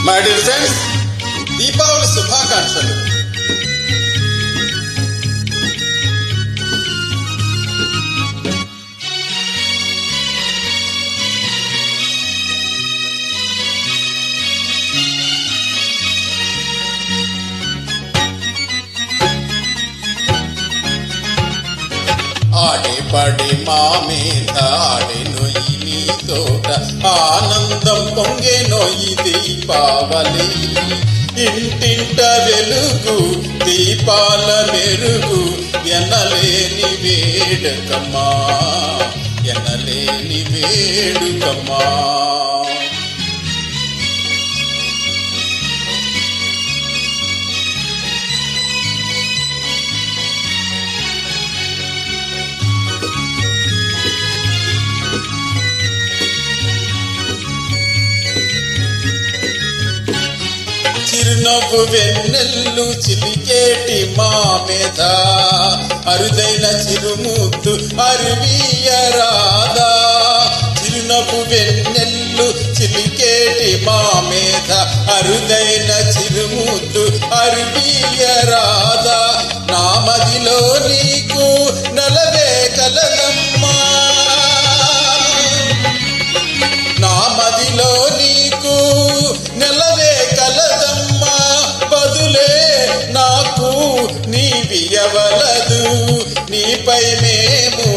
My dear friends, Deepavali శుభాకాంక్షలు. ఆడేపడి మా మీద ఆడెనొయ్యి నీ తోట, ఆనందం పొంగెనొయ్యి దీపావళి. ఇంటింట వెలుగు దీపాల మెరుగు, ఎనలేని వేడుకమ్మా, ఎనలేని వేడుకమ్మా. చిరునవ్వు వెన్నెల్లు చిలికేటి మా మీద, అరుదైన చిరుముద్దు అరువీయరాదా. చిరునవ్వు వెన్నెల్లు చిలికేటి మా మీద, అరుదైన చిరుముద్దు అరువీయరాదా. నా మదిలో నీకు నలవే కలదమ్మా, నా మదిలో నీకు నెలవే కలదమ్మా. బదులే నాకు నీవియవలదు, నీపై మేము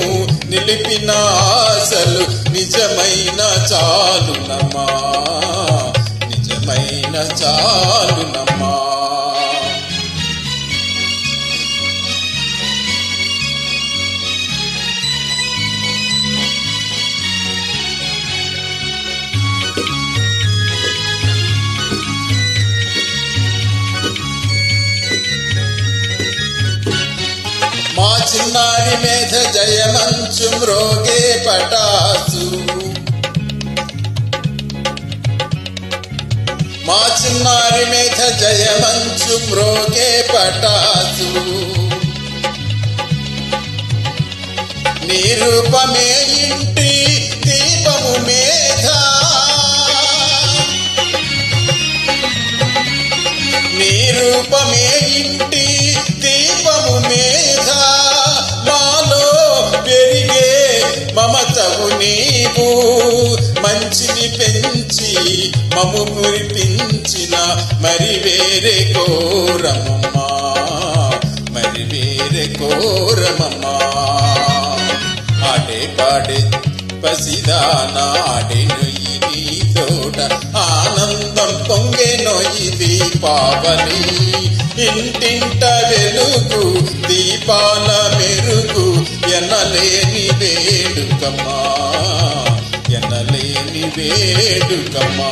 నిలిపిన ఆశలు నిజమైన చాలునమ్మా, నిజమైన చాలునమ్మా. మా చిన్నారి మీద జయమంచు మ్రోగే పటాసు, మా చిన్నారి మీద జయమంచు మ్రోగే పటాసు. నీ రూపమే ఇంటి దీపము మీద, నీ రూపమే ఇంటి దీపము మీద. మాలో పెరిగే మమతవు నీవు, మంచిని పెంచి మము మురిపించిన మరి వేరే కోరమమ్మా, మరి వేరే కోరమమ్మా. ఆడే పాడే పసిదానా ఆడెనొయ్యి నీ తోట, ఆనందం పొంగెనొయ్యి దీపావళి. ఇంటింట వెలుగు దీపాల మెరుగు, ఎనలేని వేడుకమ్మా, ఎనలేని వేడుకమ్మా.